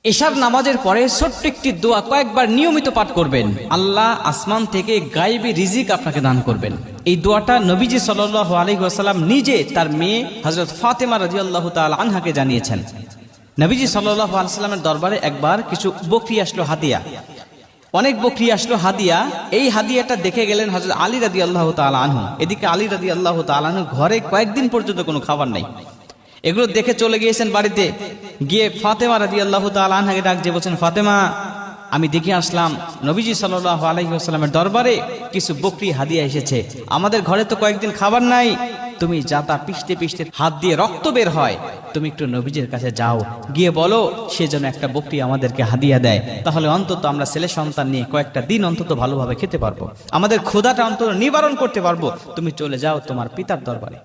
এশার নামাজের পরে ছোট্ট একটি দোয়া কয়েকবার নিয়মিত পাঠ করবেন, আল্লাহ আসমান থেকে গায়েবী রিজিক আপনাকে দান করবেন। এই দোয়াটা নবীজি সাল্লাল্লাহু আলাইহি ওয়াসাল্লাম নিজে তার মেয়ে হযরত ফাতেমা রাদিয়াল্লাহু তাআলা আনহাকে জানিয়েছেন। নবীজি সাল্লাল্লাহু আলাইহি ওয়াসাল্লামের দরবারে একবার কিছু বকরি আসলো হাদিয়া, অনেক বকরি আসলো হাদিয়া। এই হাদিয়াটা দেখে গেলেন হযরত আলী রাদিয়াল্লাহু তাআলা আনহু। এদিকে আলী রাদিয়াল্লাহু তাআলা আনহু ঘরে কয়েকদিন পর্যন্ত কোনো খাবার নাই। এগুলো দেখে চলে গিয়েছেন বাড়িতে, গিয়ে ফাতেমা রাদিয়াল্লাহু তাআলা আনহাকে ডাক দিয়ে বলছেন, ফাতেমা, আমি দেখে আসলাম নবীজি সাল্লাল্লাহু আলাইহি ওয়াসাল্লামের দরবারে কিছু বকরি হাদিয়া এসেছে, আমাদের ঘরে তো কয়েকদিন খাবার নাই, তুমি যাতা পিষতে পিষতে হাত দিয়ে রক্ত বের হয়, তুমি একটু নবীজির কাছে যাও, গিয়ে বলো সে যেন একটা বকরি আমাদেরকে হাদিয়া দেয়, তাহলে অন্তত আমরা ছেলে সন্তান নিয়ে কয়েকটা দিন অন্তত ভালোভাবে খেতে পারবো, আমাদের ক্ষুধাটা অন্তত নিবারণ করতে পারবো, তুমি চলে যাও তোমার পিতার দরবারে।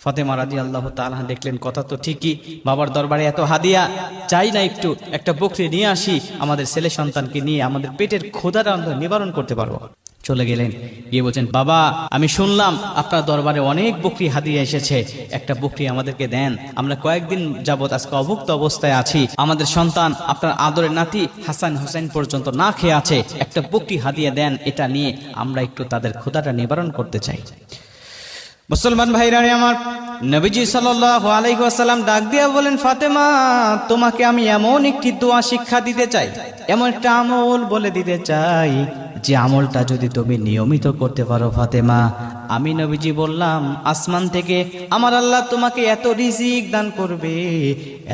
ফাতেমা রাদিয়াল্লাহু তাআলা দেখলেন কথা তো ঠিকই, বাবার দরবারে এত হাদিয়া, চাই না একটু একটা বকরি নিয়ে আসি, আমাদের ছেলে সন্তানকে নিয়ে আমাদের পেটের ক্ষুধাটা অন্তত নিবারণ করতে পারবো। চলে গেলেন, গিয়ে বলছেন, বাবা, আমি শুনলাম আপনার দরবারে অনেক বকরি হাদিয়া এসেছে, একটা বকরি আমাদেরকে দেন, আমরা কয়েকদিন যাবত আজকে অভুক্ত অবস্থায় আছি, আমাদের সন্তান আপনার আদরের নাতি হাসান হোসেন পর্যন্ত না খেয়ে আছে, একটা বকরি হাদিয়া দেন, এটা নিয়ে আমরা একটু তাদের ক্ষুধাটা নিবারণ করতে চাই। মুসলমান ভাইরা আমার, নবীজি সাল্লাল্লাহু আলাইহি ওয়াসাল্লাম ডাক দিয়া বলেন, ফাতেমা, তোমাকে আমি এমন একটি দোয়া শিক্ষা দিতে চাই, এমন একটা আমল বলে দিতে চাই, যে আমলটা যদি তুমি নিয়মিত করতে পারো ফাতেমা, আমি নবীজি বললাম আসমান থেকে আমার আল্লাহ তোমাকে এত রিজিক দান করবে,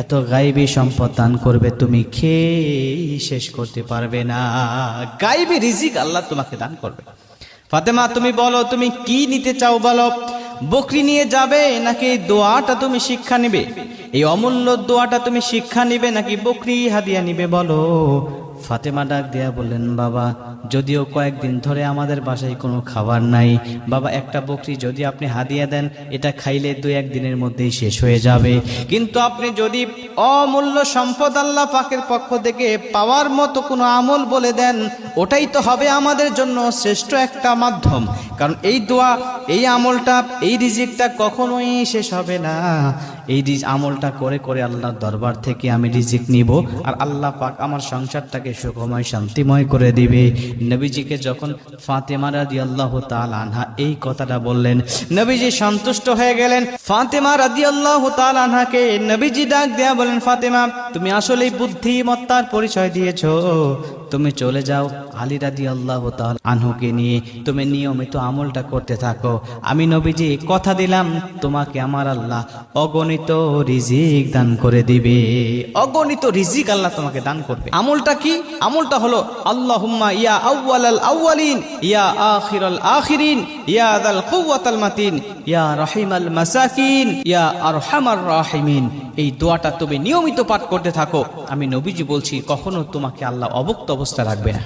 এত গায়েবী সম্পদ দান করবে, তুমি খেয়ে শেষ করতে পারবে না। গায়েবী রিজিক আল্লাহ তোমাকে দান করবে। ফাতেমা, তুমি বলো তুমি কি নিতে চাও, বলো, বকরি নিয়ে যাবে নাকি এই দোয়াটা তুমি শিক্ষা নিবে, এই অমূল্য দোয়াটা তুমি শিক্ষা নিবে নাকি বকরি হাদিয়া নিবে, বলো। ফাতেমা ডাক দেয়া বললেন, বাবা, যদিও কয়েকদিন ধরে আমাদের বাসায় কোনো খাবার নাই, বাবা, একটা বকরি যদি আপনি হাদিয়া দেন, এটা খাইলে 2-1 দিনের মধ্যেই শেষ হয়ে যাবে, কিন্তু আপনি যদি অমূল্য সম্পদ আল্লাহ পাকের পক্ষ থেকে পাওয়ার মতো কোনো আমল বলে দেন, ওটাই তো হবে আমাদের জন্য শ্রেষ্ঠ একটা মাধ্যম, কারণ এই দোয়া, এই আমলটা, এই রিজিকটা কখনোই শেষ হবে না। এই আমলটা করে করে আল্লাহর দরবার থেকে আমি রিজিক নিব, আর আল্লাহ পাক আমার সংসারটাকে সুখময় শান্তিময় করে দিবে। নবীজিকে যখন ফাতেমা রাদিয়াল্লাহু তাআলা আনহা এই কথাটা বললেন, নবীজি সন্তুষ্ট হয়ে গেলেন। ফাতেমা রাদিয়াল্লাহু তাআলা আনহাকে নবীজি ডাক দেয়া বলেন, ফাতেমা, তুমি আসলেই বুদ্ধিমত্তার পরিচয় দিয়েছো, তুমি চলে যাও আলী রাদিয়াল্লাহু তাআলা আনহুকে নিয়ে তুমি নিয়মিত আমলটা করতে থাকো, আমি নবীজি কথা দিলাম তোমাকে আমার আল্লাহ অগণিত রিজিক দান করে দিবে, অগণিত রিজিক আল্লাহ তোমাকে দান করবে। আমলটা কি? আমলটা হলো আল্লাহুম্মা ইয়া আউয়ালাল আউয়ালিন, ইয়া আখিরাল আখিরিন, ইয়া যাল কুওয়াতাল মাতিন, ইয়া রাহিমাল মাসাকিন, ইয়া আরহামার রাহিমিন। এই দোয়াটা তুমি নিয়মিত পাঠ করতে থাকো, আমি নবীজি বলছি কখনো তোমাকে আল্লাহ অভুক্ত অবস্থা রাখবে না।